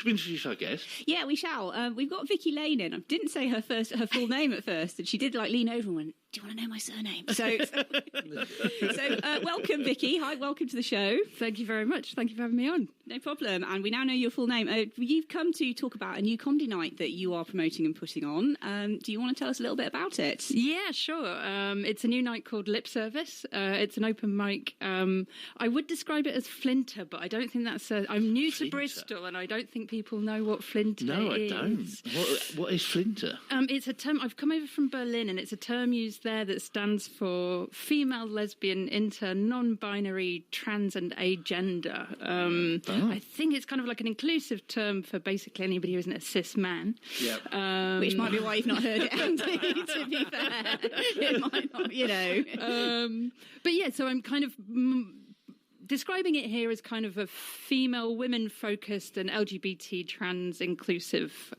Should we introduce our guest? Yeah, we shall. We've got Vicky Lane in. I didn't say her full name at first, and she did lean over and went, "Do you want to know my surname?" So welcome, Vicky. Hi, welcome to the show. Thank you very much. Thank you for having me on. No problem. And we now know your full name. You've come to talk about a new comedy night that you are promoting and putting on. Do you want to tell us a little bit about it? Yeah, sure. It's a new night called Lip Service. It's an open mic. I would describe it as Flinter, but I don't think that's... I'm new to Bristol, and I don't think people know what Flinter is. No, I don't. What is Flinter? It's a term... I've come over from Berlin, and it's a term used there that stands for female, lesbian, inter, non-binary, trans and agender. I think it's kind of like an inclusive term for basically anybody who isn't a cis man. Yeah. Which might be why you've not heard it, Andy, to be fair. It might not, you know. But yeah, so I'm kind of... describing it here as kind of a female, women-focused and LGBT trans-inclusive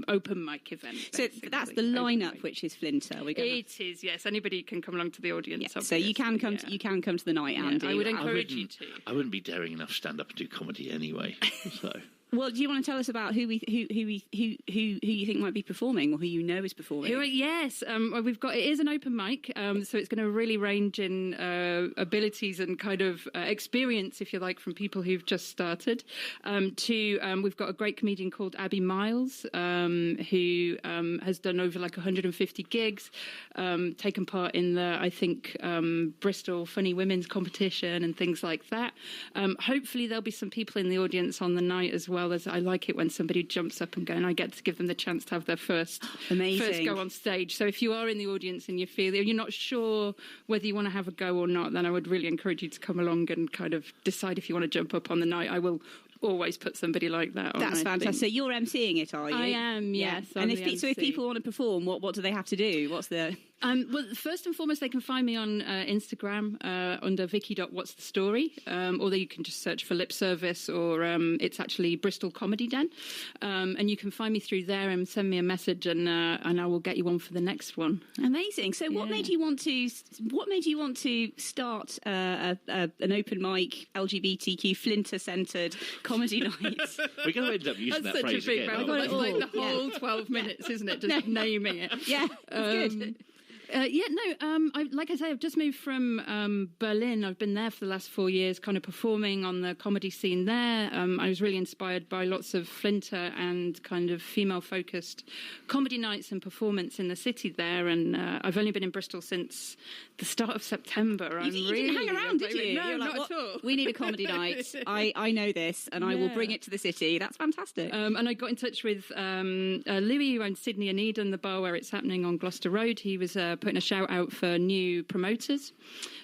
open mic event. So that's the lineup, which is Flinter. It is, yes. Anybody can come along to the audience. Yeah, so you can come. You can come to the night, Andy. I would encourage you to. I wouldn't be daring enough to stand up and do comedy anyway. So. Well, do you want to tell us about who you think might be performing, or who you know is performing? Yes, we've got. It is an open mic, so it's going to really range in abilities and kind of experience, if you like, from people who've just started. We've got a great comedian called Abby Miles, who has done over 150 gigs, taken part in the, I think, Bristol Funny Women's competition and things like that. Hopefully, there'll be some people in the audience on the night as well. As I like it when somebody jumps up and I get to give them the chance to have their first go on stage. So if you are in the audience and you feel you're not sure whether you want to have a go or not, then I would really encourage you to come along and kind of decide if you want to jump up on the night. I will always put somebody like that on. That's fantastic. So you're emceeing it, are you? I am, yes. Yeah. And if people want to perform, what do they have to do? What's the... well, first and foremost, they can find me on Instagram under vicky.whatsthestory, or you can just search for Lip Service, or it's actually Bristol Comedy Den, and you can find me through there and send me a message, and I will get you on for the next one. Amazing. So, what made you want to start an open mic LGBTQ Flinter-centred comedy night? We're going to end up using that phrase again. That's like the whole 12 minutes, isn't it? Just naming it. Yeah, that's good. Like I say, I've just moved from Berlin. I've been there for the last 4 years, kind of performing on the comedy scene there. I was really inspired by lots of Flinter and kind of female-focused comedy nights and performance in the city there. And I've only been in Bristol since the start of September. You didn't hang around, did you? No, not at all. We need a comedy night. I know this, and I will bring it to the city. That's fantastic. And I got in touch with Louis, who owns Sydney and Eden, the bar where it's happening on Gloucester Road. He was putting a shout out for new promoters.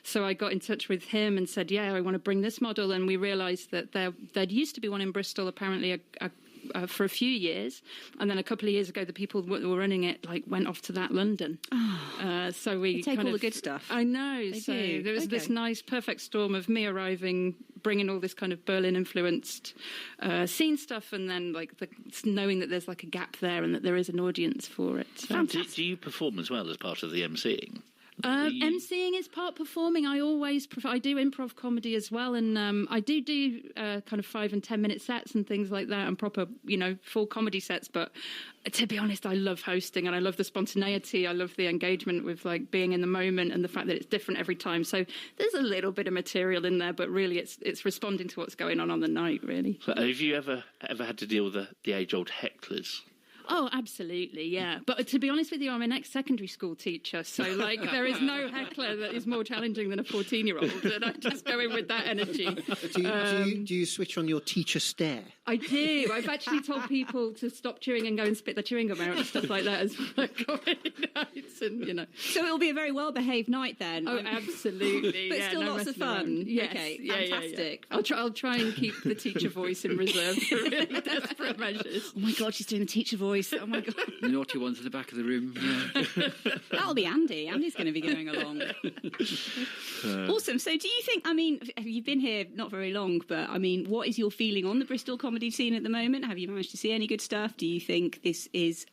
So I got in touch with him and said, I want to bring this model. And we realised that there used to be one in Bristol, apparently, for a few years. And then a couple of years ago, the people that were running it went off to that London. So we take all the good stuff. I know. So there was this nice perfect storm of me arriving, bringing all this kind of Berlin influenced scene stuff, and then knowing that there's a gap there and that there is an audience for it. So. Do you perform as well as part of the MCing? MCing is part performing. I always I do improv comedy as well, and I do kind of 5 and 10 minute sets and things like that, and proper full comedy sets. But to be honest, I love hosting, and I love the spontaneity. I love the engagement with being in the moment, and the fact that it's different every time. So there's a little bit of material in there, but really it's responding to what's going on the night. Really. So have you ever had to deal with the age old hecklers? Oh, absolutely, yeah. But to be honest with you, I'm an ex-secondary school teacher, so there is no heckler that is more challenging than a 14-year-old, and I just go in with that energy. Do you switch on your teacher stare? I do. I've actually told people to stop chewing and go and spit their chewing gum out and stuff like that as comedy nights, and So it'll be a very well-behaved night then. Oh, absolutely. But still lots of fun. Yes. Okay, fantastic. Yeah. I'll try and keep the teacher voice in reserve for really desperate measures. Oh my God, she's doing the teacher voice. Oh my God. The naughty ones at the back of the room. Yeah. That'll be Andy. Andy's going to be going along. Awesome. So do you think, you've been here not very long, but what is your feeling on the Bristol comedy scene at the moment? Have you managed to see any good stuff? Do you think this is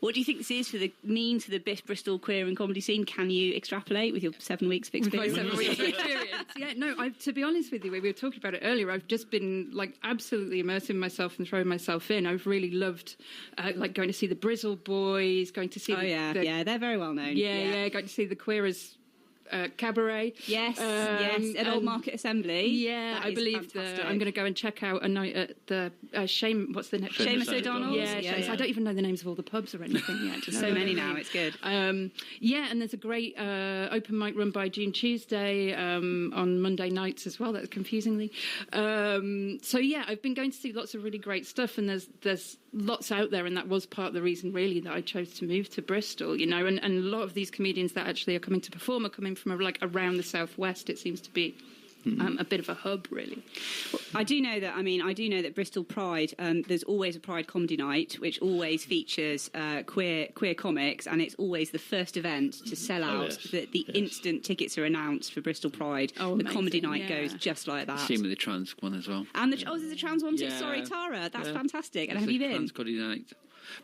What do you think this is means for the Bristol queer and comedy scene? Can you extrapolate with your 7 weeks of experience? 7 weeks of experience. Yeah, no, to be honest with you, we were talking about it earlier. I've just been like absolutely immersing myself and throwing myself in. I've really loved like going to see the Brizzle Boys, going to see they're very well known. Yeah, going to see the Queerers cabaret. Yes, at Old Market Assembly. Yeah, I believe I'm going to go and check out a night at the what's the next? Seamus O'Donnell's. Yeah. I don't even know the names of all the pubs or anything yet. There's so many now, it's good. And there's a great open mic run by June Tuesday on Monday nights as well, that's confusingly. I've been going to see lots of really great stuff, and there's lots out there, and that was part of the reason really that I chose to move to Bristol, and a lot of these comedians that actually are coming to perform are coming from around the southwest. It seems to be a bit of a hub, really. Well, I do know that Bristol Pride, there's always a Pride comedy night, which always features queer comics, and it's always the first event to sell out. The instant tickets are announced for Bristol Pride, the comedy night goes just like that. Same with the trans one as well. And there's a trans one too. Yeah. Sorry, Tara, that's fantastic. And have you been? Trans comedy night.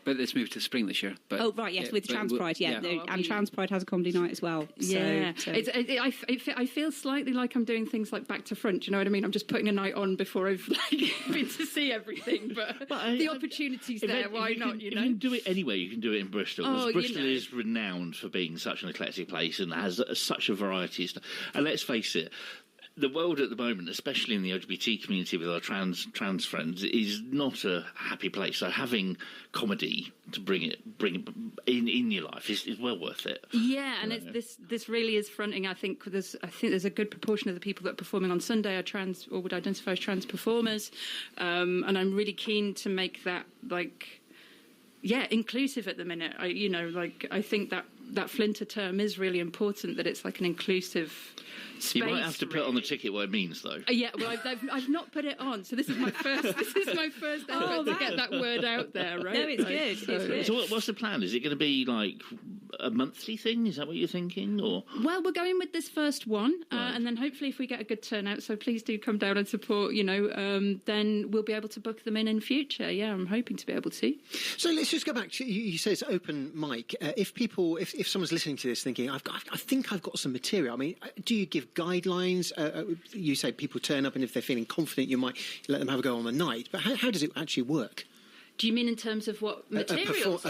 But it's moved to spring this year. But, with Trans Pride, and Trans Pride has a comedy night as well. Yeah, I feel slightly like I'm doing things like back to front. You know what I mean? I'm just putting a night on before I've been to see everything. But the opportunity's there. Why not? If you can do it anyway, you can do it in Bristol. Because Bristol is renowned for being such an eclectic place and has such a variety of stuff. And let's face it, the world at the moment, especially in the LGBT community with our trans friends, is not a happy place. So having comedy to bring it in your life is well worth it. Yeah, and this really is fronting. I think there's a good proportion of the people that are performing on Sunday are trans or would identify as trans performers, and I'm really keen to make that inclusive at the minute. I think that Flinter term is really important. That it's like an inclusive space. You might have to put on the ticket what it means, though. I've not put it on, so this is my first effort to get that word out there. Right? No, it's good. It's good. So what's the plan? Is it going to be like a monthly thing? Is that what you're thinking? Or well, we're going with this first one, and then hopefully, if we get a good turnout, so please do come down and support. Then we'll be able to book them in future. Yeah, I'm hoping to be able to. So let's just go back to you say it's open mic. If someone's listening to this thinking, I think I've got some material. I mean, do you give guidelines? You say people turn up, and if they're feeling confident, you might let them have a go on the night. But how does it actually work? Do you mean in terms of what materials?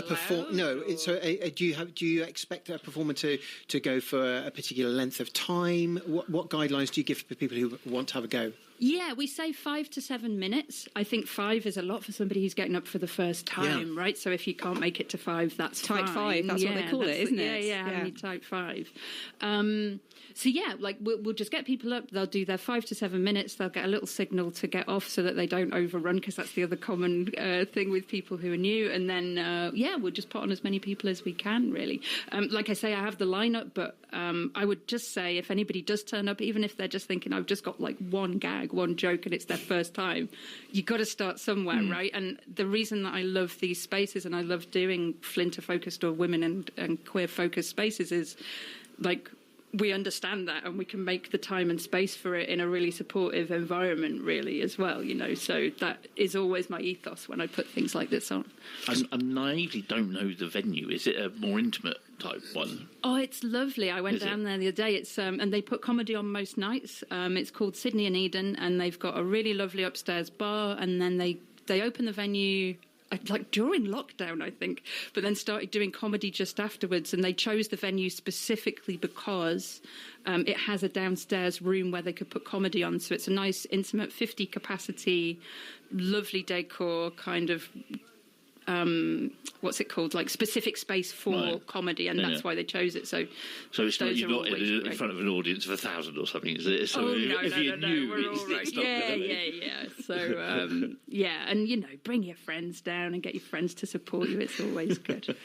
No. Do you expect a performer to go for a particular length of time? What guidelines do you give for people who want to have a go? Yeah, we say 5 to 7 minutes. I think 5 is a lot for somebody who's getting up for the first time, right? So if you can't make it to 5, that's type fine. 5. That's what they call it, isn't it? Yeah, type 5. We'll just get people up. They'll do their 5 to 7 minutes. They'll get a little signal to get off so that they don't overrun, because that's the other common thing with people who are new. And then, we'll just put on as many people as we can, really. Like I say, I have the lineup, but I would just say if anybody does turn up, even if they're just thinking, I've just got like one gag, one joke, and it's their first time, you've got to start somewhere, right? And the reason that I love these spaces and I love doing Flinter-focused or women and queer-focused spaces is, like, we understand that, and we can make the time and space for it in a really supportive environment, really, as well, So that is always my ethos when I put things like this on. I naively don't know the venue. Is it a more intimate type one? Oh, it's lovely. I went down there the other day. It's and they put comedy on most nights. It's called Sydney and Eden, and they've got a really lovely upstairs bar, and then they open the venue like during lockdown, I think, but then started doing comedy just afterwards. And they chose the venue specifically because it has a downstairs room where they could put comedy on. So it's a nice, intimate, 50 capacity, lovely decor, kind of, what's it called? Like specific space for comedy. And that's why they chose it. So it's not, you're not in front of an audience of 1,000 or something, is it? So no. We're all right. Yeah. So, and, bring your friends down and get your friends to support you. It's always good.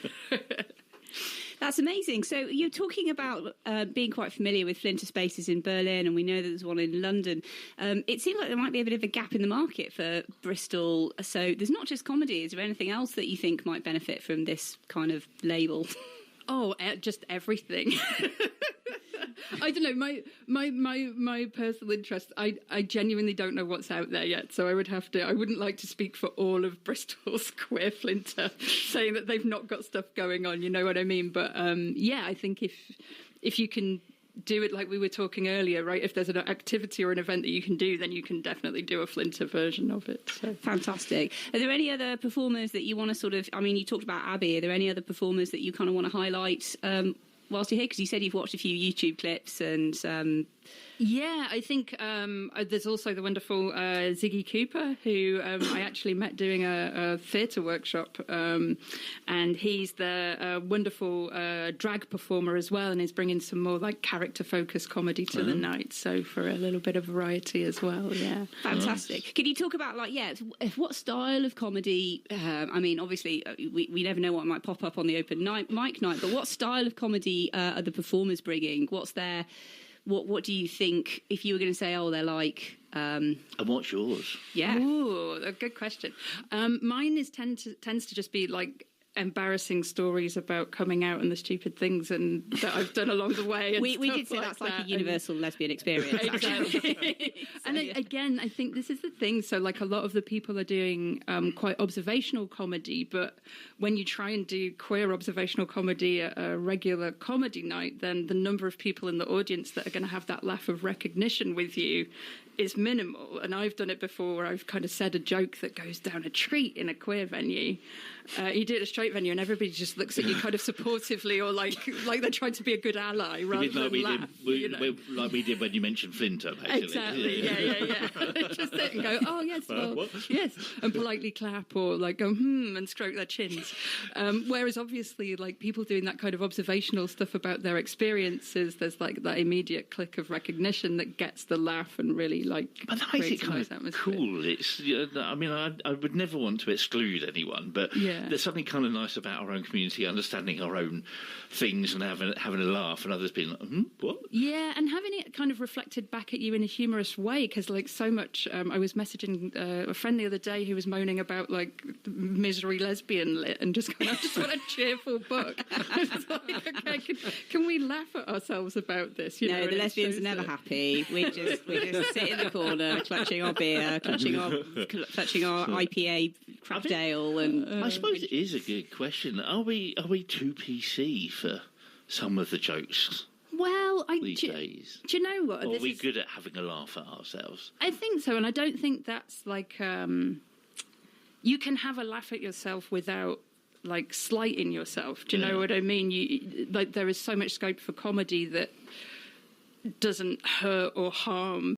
That's amazing. So you're talking about being quite familiar with Flinter spaces in Berlin, and we know that there's one in London. It seems like there might be a bit of a gap in the market for Bristol. So there's not just comedy. Is there anything else that you think might benefit from this kind of label? Oh, just everything. I don't know. My personal interest. I genuinely don't know what's out there yet. So I wouldn't like to speak for all of Bristol's queer flinter, saying that they've not got stuff going on. You know what I mean? But I think if you can do it like we were talking earlier, right? If there's an activity or an event that you can do, then you can definitely do a flinter version of it. So. Fantastic. Are there any other performers that you want to sort of, I mean, you talked about Abby, are there any other performers that you kind of want to highlight whilst you're here? Because you said you've watched a few YouTube clips and... Yeah, I think there's also the wonderful Ziggy Cooper, who I actually met doing a theatre workshop, and he's the wonderful drag performer as well, and is bringing some more like character-focused comedy to the night, so for a little bit of variety as well, yeah. Fantastic. Can you talk about, like, what style of comedy, I mean, obviously, we never know what might pop up on the open mic night, but what style of comedy are the performers bringing? What's their... What do you think, if you were going to say, they're like... And what's yours? Yeah. Ooh, a good question. Mine tends to just be like embarrassing stories about coming out and the stupid things and that I've done along the way. And we did say that's like a universal lesbian experience. Exactly. And again, I think this is the thing. So like a lot of the people are doing quite observational comedy, but when you try and do queer observational comedy at a regular comedy night, then the number of people in the audience that are going to have that laugh of recognition with you is minimal. And I've done it before where I've kind of said a joke that goes down a treat in a queer venue. You do it at a straight venue and everybody just looks at you kind of supportively or like they're trying to be a good ally rather than laugh. Like we did when you mentioned Flinter, basically. Exactly, yeah. Just sit and go, oh, yes, yes, and politely clap or like go, and stroke their chins. Whereas obviously, like people doing that kind of observational stuff about their experiences, there's like that immediate click of recognition that gets the laugh and really like. But that makes it kind of cool. It's, I mean, I would never want to exclude anyone, but there's something kind of nice about our own community, understanding our own things and having a laugh, and others being like, what? Yeah, and having it kind of reflected back at you in a humorous way, because like so much, I was messaging a friend the other day who was moaning about like misery lesbian lit and just going, I just want a cheerful book. It's like, okay, can we laugh at ourselves about this? You know, the lesbians are never happy. We just sit in the corner, clutching our beer, clutching our IPA craft ale, and I suppose it is a good question. Are we too PC for some of the jokes? Well, these days, do you know what? Or are we good at having a laugh at ourselves? I think so, and I don't think that's like you can have a laugh at yourself without like slighting yourself. Do you know what I mean? You like there is so much scope for comedy that doesn't hurt or harm